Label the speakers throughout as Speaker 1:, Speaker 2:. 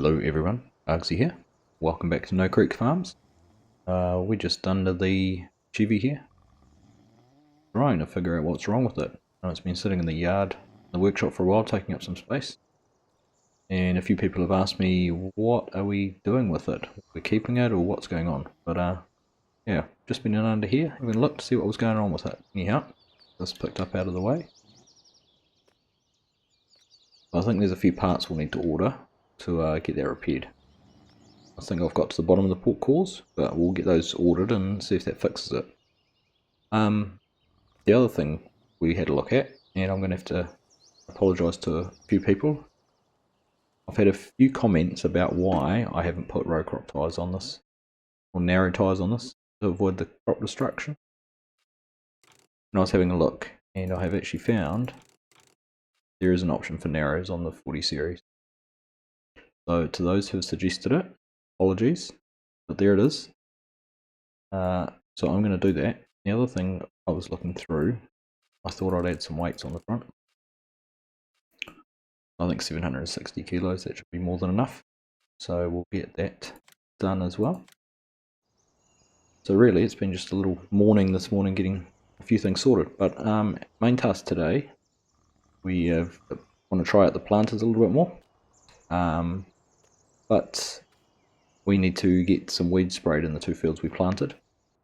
Speaker 1: Hello everyone, Argsy here. Welcome back to No Creek Farms. We're just under the Chevy here, trying to figure out what's wrong with it. It's been sitting in the yard, the workshop for a while, taking up some space. And a few people have asked me, what are we doing with it? We're keeping it or what's going on? But yeah, just been in under here, having a look to see what was going on with it. Anyhow, this picked up out of the way. I think there's a few parts we'll need to order to get that repaired. I think I've got to the bottom of the port cores, but we'll get those ordered and see if that fixes it. The other thing we had a look at, and I'm going to have to apologise to a few people. I've had a few comments about why I haven't put row crop tyres on this, or narrow tyres on this, to avoid the crop destruction. And I was having a look, and I have actually found there is an option for narrows on the 40 series. So to those who have suggested it, apologies, but there it is. So I'm going to do that. The other thing I was looking through, I thought I'd add some weights on the front. I think 760 kilos, that should be more than enough. So we'll get that done as well. So really it's been just a little morning this morning getting a few things sorted. But main task today, we want to try out the planters a little bit more. But we need to get some weed sprayed in the two fields we planted.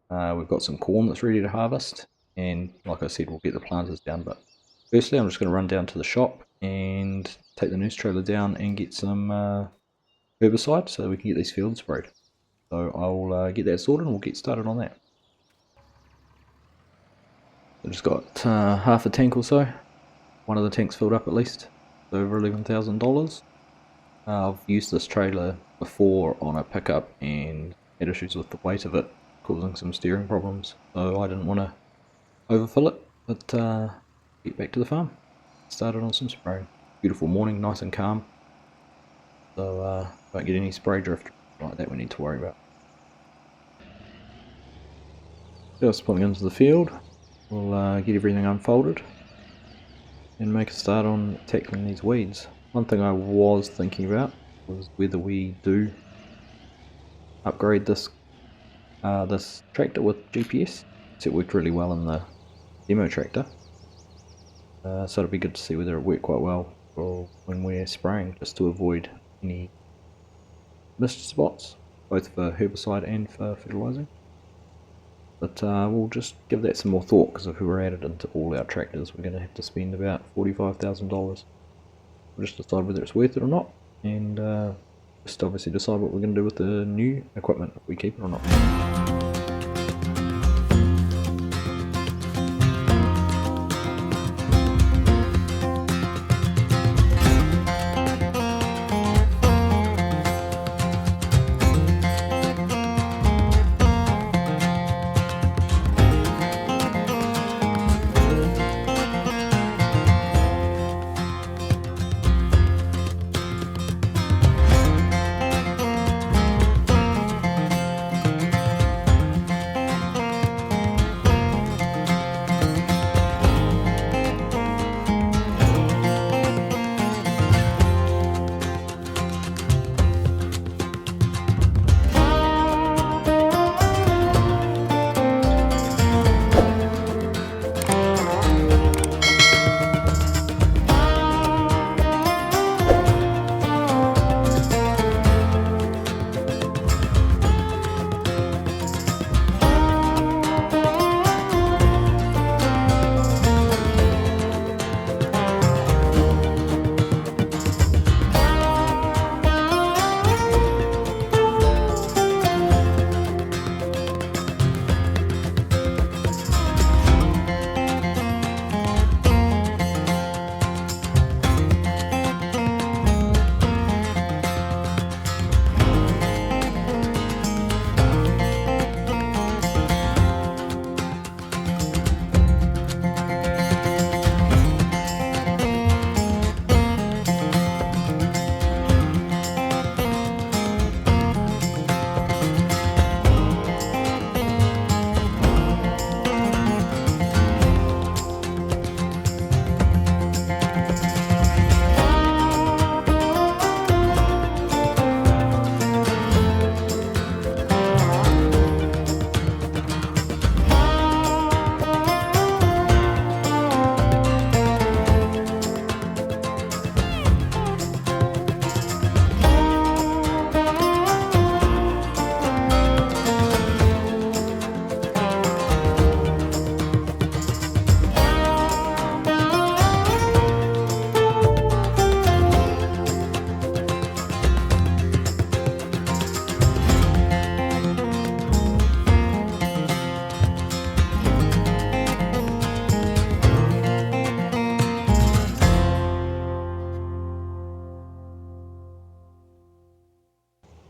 Speaker 1: We've got some corn that's ready to harvest, and like I said, we'll get the planters down. But firstly, I'm just going to run down to the shop and take the nurse trailer down and get some herbicide so we can get these fields sprayed. So I'll get that sorted and we'll get started on that. I've just got half a tank or so. One of the tanks filled up at least, over $11,000. I've used this trailer before on a pickup and had issues with the weight of it, causing some steering problems, so I didn't want to overfill it, but get back to the farm. Started on some spraying. Beautiful morning, nice and calm, so don't get any spray drift like that we need to worry about. Just pulling into the field, we'll get everything unfolded and make a start on tackling these weeds. One thing I was thinking about was whether we do upgrade this this tractor with GPS. So it worked really well in the demo tractor. So it'll be good to see whether it worked quite well for when we're spraying, just to avoid any missed spots, both for herbicide and for fertilising. But we'll just give that some more thought, because if we were added into all our tractors, we're going to have to spend about $45,000. We'll just decide whether it's worth it or not, and just obviously decide what we're going to do with the new equipment, if we keep it or not.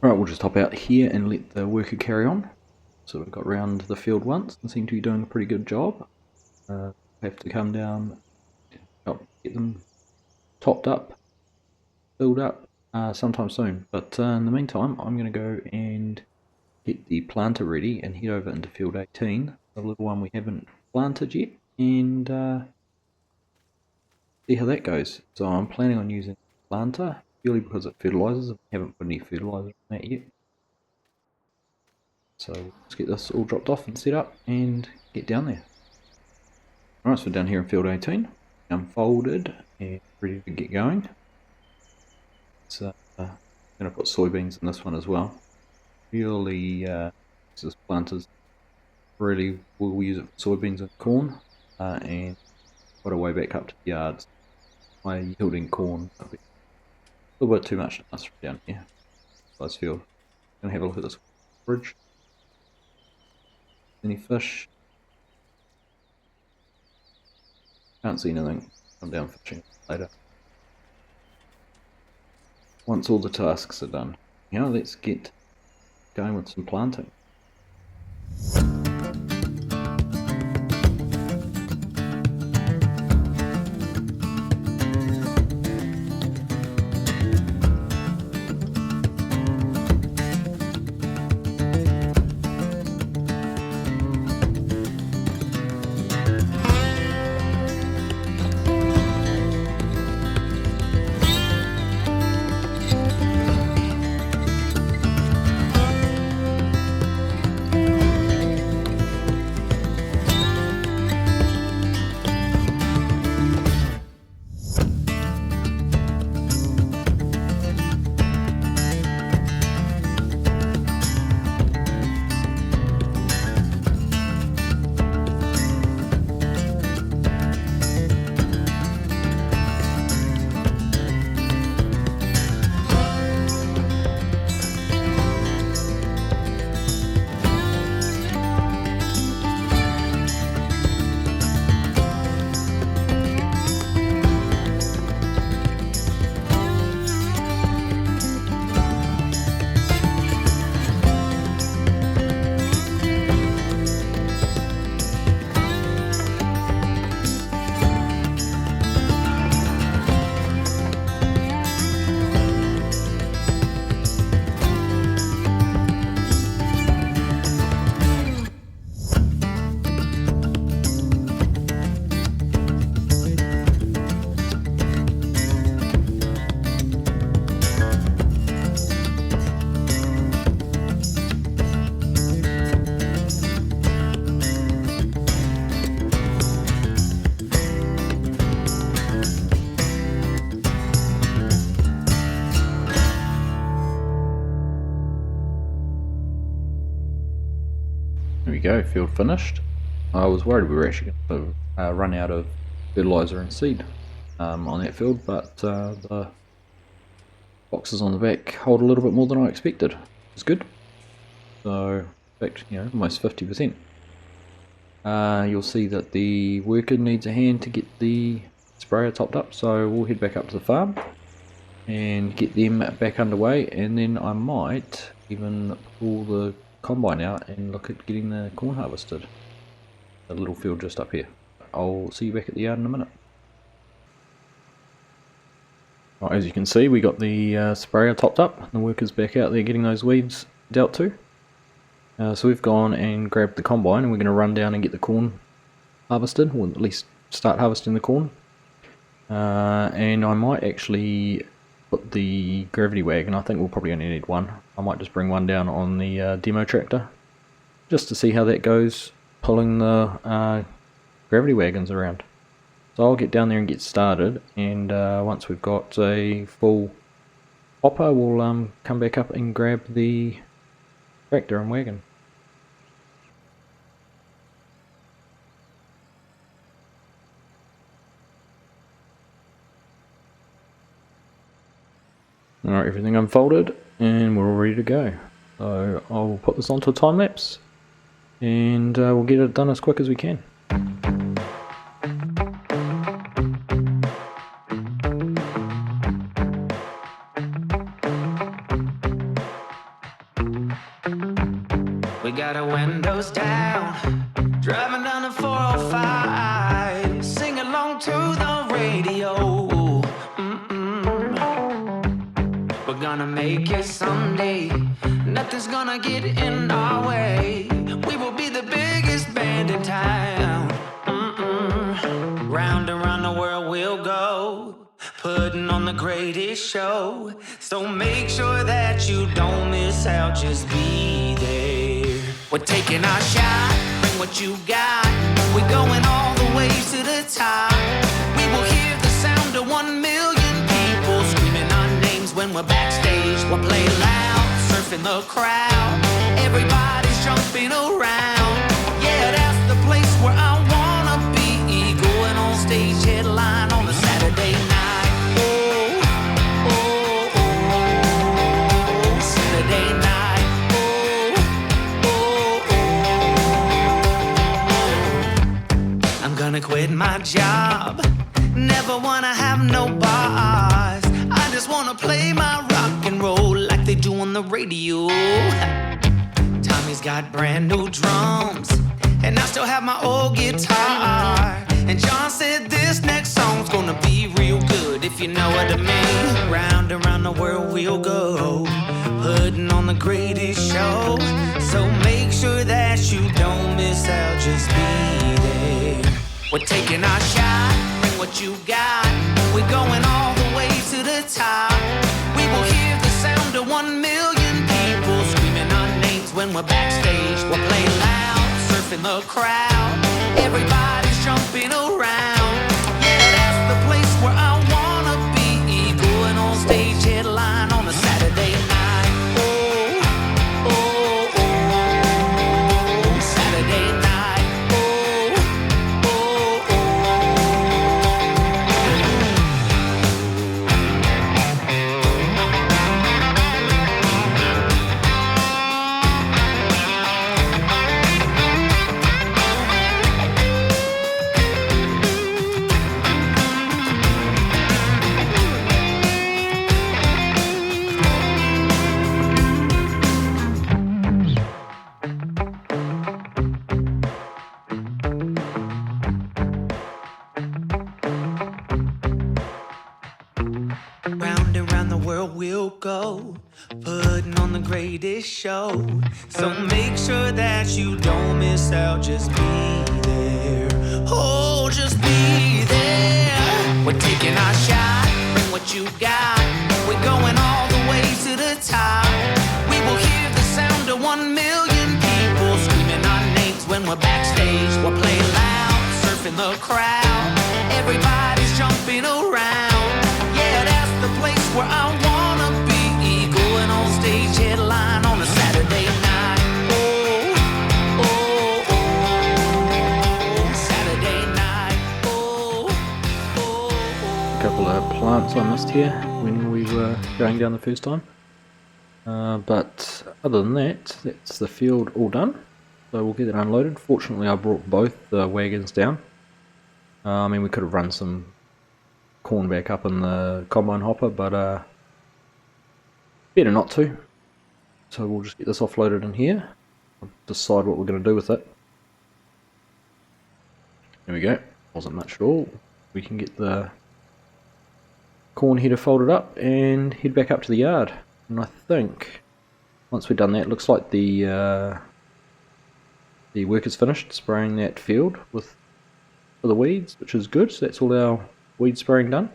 Speaker 1: Alright, we'll just hop out here and let the worker carry on. So we've got round the field once and seem to be doing a pretty good job. Have to come down, help get them topped up, filled up sometime soon. But in the meantime, I'm going to go and get the planter ready and head over into field 18, the little one we haven't planted yet, and see how that goes. So I'm planning on using the planter purely because it fertilizes. I haven't put any fertilizer on that yet. So let's get this all dropped off and set up and get down there. Alright, so down here in field 18, unfolded and ready to get going. So I'm going to put soybeans in this one as well. Purely, this planters really will use it for soybeans and corn, and quite a way back up to the yards. My yielding corn a little bit too much to us down here. Nice field. Gonna have a look at this bridge. Any fish? Can't see anything. I'm down fishing later. Once all the tasks are done. Now let's get going with some planting. There we go, field finished. I was worried we were actually going to run out of fertilizer and seed on that field, but the boxes on the back hold a little bit more than I expected. It's good. So, in fact, you know, almost 50%. You'll see that the worker needs a hand to get the sprayer topped up, so we'll head back up to the farm and get them back underway, and then I might even pull the combine out and look at getting the corn harvested. A little field just up here. I'll see you back at the yard in a minute. Right, as you can see, we got the sprayer topped up. The workers back out there getting those weeds dealt to. So we've gone and grabbed the combine and we're going to run down and get the corn harvested, or at least start harvesting the corn. And I might actually put the gravity wagon, I think we'll probably only need one. I might just bring one down on the demo tractor just to see how that goes, pulling the gravity wagons around. So I'll get down there and get started, and once we've got a full hopper, we'll come back up and grab the tractor and wagon. Alright, everything unfolded and we're all ready to go. So I'll put this onto a time lapse and we'll get it done as quick as we can.
Speaker 2: We got our windows down, driving down the 405, sing along to the radio. We're gonna make it someday, nothing's gonna get in our way. We will be the biggest band in town. Round and round the world we'll go, putting on the greatest show. So make sure that you don't miss out, just be there. We're taking our shot, bring what you got. We're going all the way to the top. We will hear the sound of 1 million people screaming our names when we're backstage. We'll play loud, surfing the crowd. Everybody's jumping around. Yeah, that's the place where I wanna be. Going on stage, headline on a Saturday night. Oh, oh, oh, Saturday night. Oh, oh, oh. I'm gonna quit my job, never wanna have no boss. I just wanna play my rock and roll like they do on the radio. Tommy's got brand new drums, and I still have my old guitar. And John said this next song's gonna be real good, if you know what I mean. Round and round the world we'll go, putting on the greatest show. So make sure that you don't miss out, just be there. We're taking our shot, bring what you got. We're going all the way to the top. We will hear the sound of 1 million people screaming our names when we're backstage. We'll play loud, surfing the crowd. Everybody's jumping around. Yeah, that's the place where I wanna be. Going on stage, headline on a Saturday night. Oh, oh, oh, Saturday night. Oh, oh, oh. Round and round the world we'll go, putting on the greatest show. So make sure that you don't miss out, just be there. Oh, just be there. We're taking our shot, bring what you got. We're going all the way to the top. We will hear the sound of 1 million people screaming our names when we're backstage. We'll play loud, surfing the crowd. Everybody's jumping around. Yeah, that's the place where I wanna be. Going on stage, headline on a Saturday night. Oh, oh, oh, Saturday night. Oh, oh, oh.
Speaker 1: A couple of plants I missed here when we were going down the first time. But other than that, that's the field all done. So we'll get it unloaded. Fortunately, I brought both the wagons down. I mean, we could have run some corn back up in the combine hopper, but better not to. So we'll just get this offloaded in here. I'll decide what we're going to do with it. There we go. Wasn't much at all. We can get the corn header folded up and head back up to the yard. And I think once we've done that, it looks like the workers finished spraying that field for the weeds, which is good. So that's all our weed spraying done.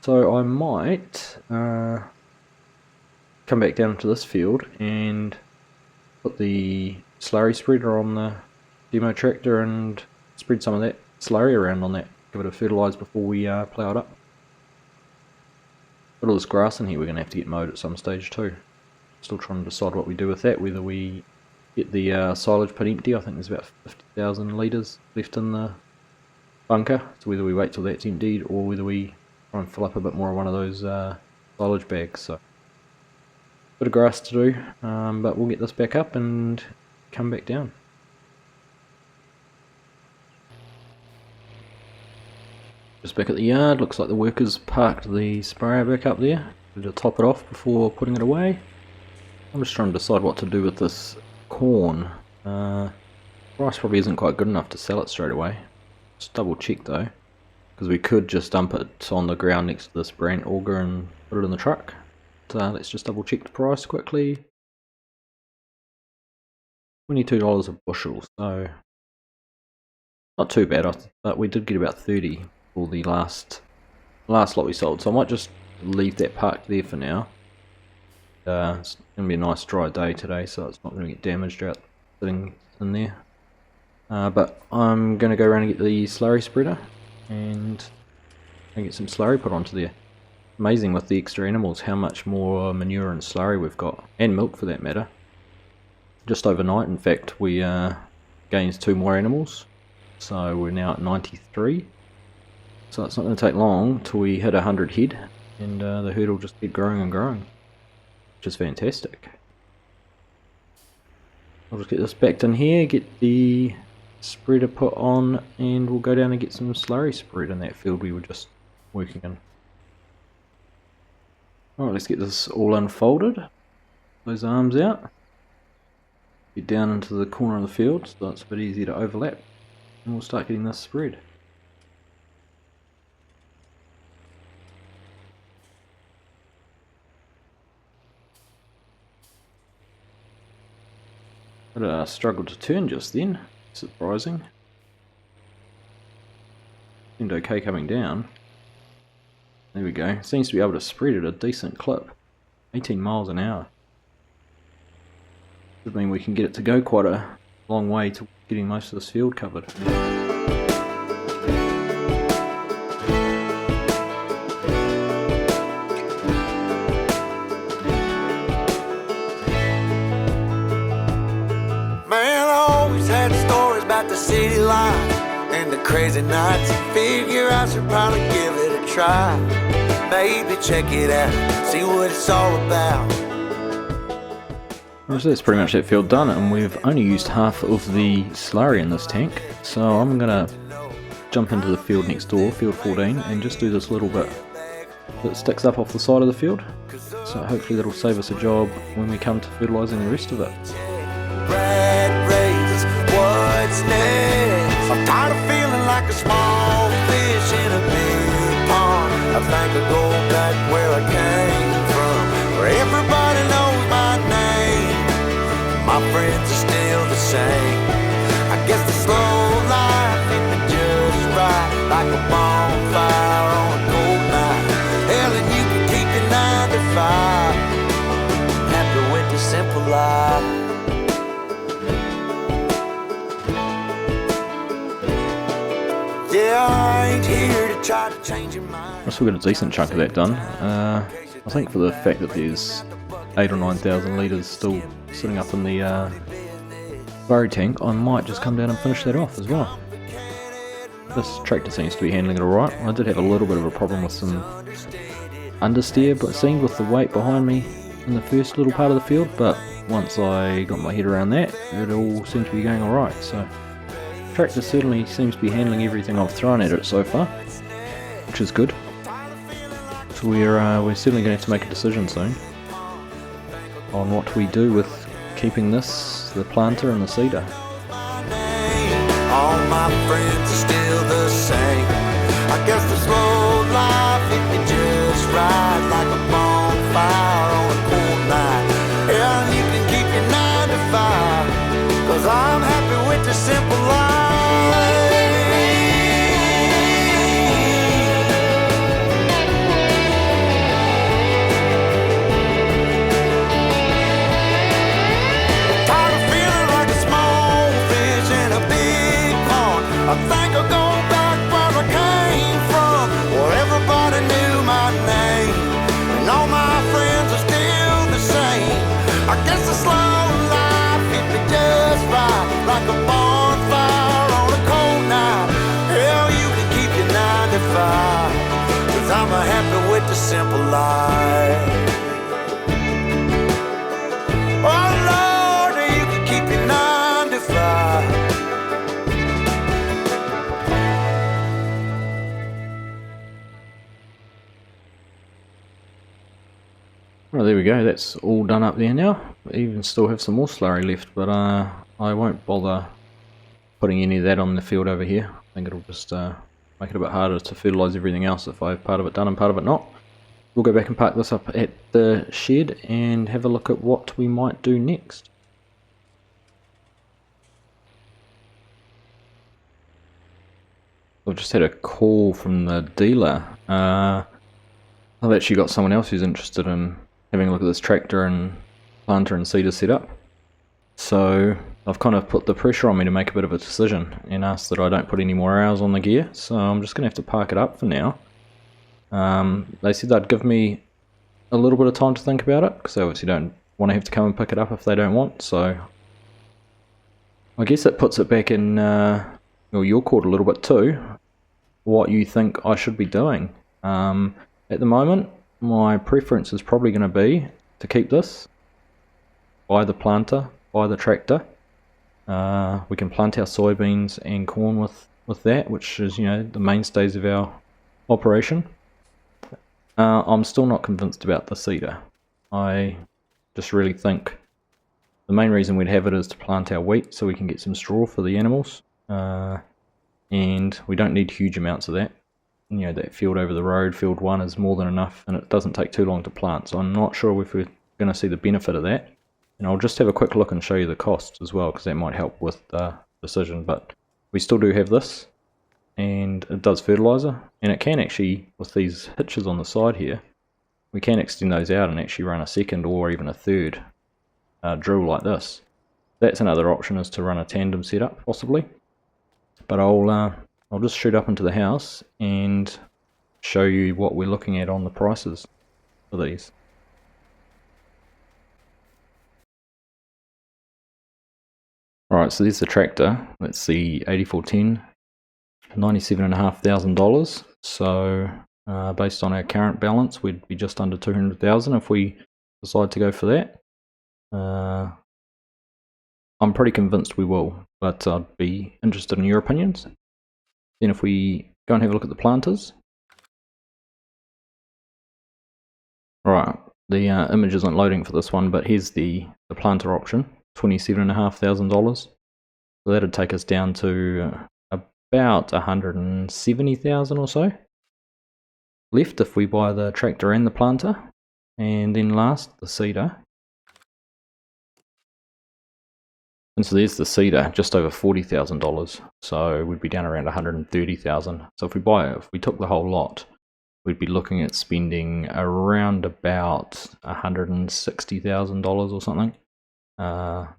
Speaker 1: So I might come back down to this field and put the slurry spreader on the demo tractor and spread some of that slurry around on that. Give it a fertilise before we plough it up. Got all this grass in here we're going to have to get mowed at some stage too. Still trying to decide what we do with that, whether we get the silage pit empty. I think there's about 50,000 litres left in the bunker, so whether we wait till that's emptied or whether we try and fill up a bit more of one of those silage bags. So bit of grass to do, but we'll get this back up and come back down. Just back at the yard, looks like the workers parked the sprayer back up there to top it off before putting it away. I'm just trying to decide what to do with this corn. Price probably isn't quite good enough to sell it straight away. Just double check though, because we could just dump it on the ground next to this Brant auger and put it in the truck. But, let's just double check the price quickly. $22 a bushel, so not too bad, but we did get about 30 for the last lot we sold, so I might just leave that parked there for now. It's going to be a nice dry day today, so it's not going to get damaged out sitting in there. But I'm going to go around and get the slurry spreader and get some slurry put onto there. Amazing with the extra animals how much more manure and slurry we've got, and milk for that matter. Just overnight, in fact, we gained 2 more animals, so we're now at 93. So it's not going to take long till we hit 100 head, and the herd will just keep growing and growing, which is fantastic. I'll just get this backed in here, get the spreader put on, and we'll go down and get some slurry spread in that field we were just working in. Alright, let's get this all unfolded. Those arms out. Get down into the corner of the field so it's a bit easier to overlap, and we'll start getting this spread. But struggled to turn just then, surprising. Seemed okay coming down. There we go, seems to be able to spread at a decent clip, 18 miles an hour. Does mean we can get it to go quite a long way to getting most of this field covered.
Speaker 2: Man, I always had stories about the city life and the crazy nights. Figure I should probably give it a try. Maybe check it out, see what it's all about.
Speaker 1: So that's pretty much that field done, and we've only used half of the slurry in this tank, so I'm going to jump into the field next door, field 14, and just do this little bit that sticks up off the side of the field, so hopefully that'll save us a job when we come to fertilising the rest of it.
Speaker 2: What's next? I'm tired of feeling like a small fish in a big pond. I think I'll go back where I came from, where everybody knows my name. My friends are still the same. I guess the slow life hit me just right, like a bonfire on a cold night. Hell, and you can keep your 9 to 5. Happy with the simple life. Yeah, I ain't here to try to change your mind.
Speaker 1: I've still got a decent chunk of that done. I think for the fact that there's 8,000 or 9,000 litres still sitting up in the slurry tank, I might just come down and finish that off as well. This tractor seems to be handling it alright. I did have a little bit of a problem with some understeer, but it seemed with the weight behind me in the first little part of the field, but once I got my head around that, it all seemed to be going alright. So tractor certainly seems to be handling everything I've thrown at it so far, which is good. So we're certainly going to have to make a decision soon on what we do with keeping this, the planter and the seeder.
Speaker 2: All my friends are still the same. I guess the slow life hit me just right, like a bonfire on a cold night. Yeah, and you can keep your 9 to 5, 'cause I'm happy with the simple life. I think I'll go back where I came from, where everybody knew my name, and all my friends are still the same. I guess the slow life hit me just right, like a bonfire on a cold night. Hell, you can keep your 9 to 5, 'cause I'm happy with the simple life. Oh Lord, you can keep your 9 to 5.
Speaker 1: Well, there we go, that's all done up there now. I even still have some more slurry left, but I won't bother putting any of that on the field over here. I think it'll just make it a bit harder to fertilise everything else if I have part of it done and part of it not. We'll go back and park this up at the shed and have a look at what we might do next. I've just had a call from the dealer. I've actually got someone else who's interested in having a look at this tractor and planter and seeder setup. So I've kind of put the pressure on me to make a bit of a decision and asked that I don't put any more hours on the gear. So I'm just going to have to park it up for now. They said they'd give me a little bit of time to think about it, because they obviously don't want to have to come and pick it up if they don't want. So I guess it puts it back in your court a little bit too, what you think I should be doing. At the moment, my preference is probably going to be to keep this, buy the planter, buy the tractor. We can plant our soybeans and corn with that, which is, you know, the mainstays of our operation. I'm still not convinced about the seeder. I just really think the main reason we'd have it is to plant our wheat so we can get some straw for the animals, and we don't need huge amounts of that. You know, that field over the road, field 1, is more than enough, and it doesn't take too long to plant, so I'm not sure if we're going to see the benefit of that. And I'll just have a quick look and show you the costs as well, because that might help with the decision. But we still do have this, and it does fertilizer, and it can actually, with these hitches on the side here, we can extend those out and actually run a second or even a third drill like this. That's another option, is to run a tandem setup possibly. But I'll just shoot up into the house and show you what we're looking at on the prices for these. Alright, so there's the tractor. That's the 8410, $97,500. So based on our current balance, we'd be just under 200,000 if we decide to go for that. I'm pretty convinced we will, but I'd be interested in your opinions. Then if we go and have a look at the planters. Alright, the image isn't loading for this one, but here's the planter option, $27,500. So that'd take us down to about 170,000 or so left if we buy the tractor and the planter. And then last, the seeder. And so there's the seeder, just over $40,000. So we'd be down around 130,000. So if we took the whole lot, we'd be looking at spending around about $160,000 or something.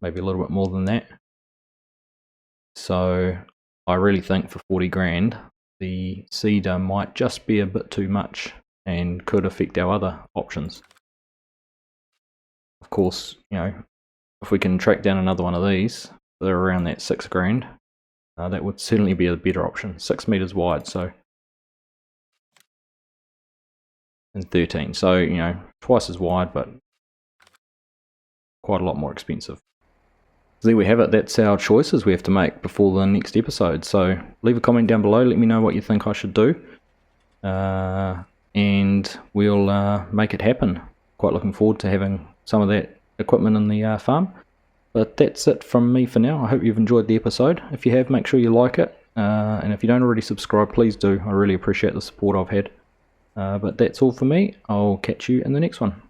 Speaker 1: Maybe a little bit more than that. So I really think for 40 grand, the seeder might just be a bit too much and could affect our other options. Of course, you know, if we can track down another one of these, they're around that 6 grand, that would certainly be a better option. 6 meters wide, so, and 13, so, you know, twice as wide, but quite a lot more expensive. So there we have it. That's our choices we have to make before the next episode. So leave a comment down below, let me know what you think I should do, and we'll make it happen. Quite looking forward to having some of that equipment in the farm. But that's it from me for now. I hope you've enjoyed the episode. If you have, make sure you like it, and if you don't already subscribe, please do. I really appreciate the support I've had. But that's all for me. I'll catch you in the next one.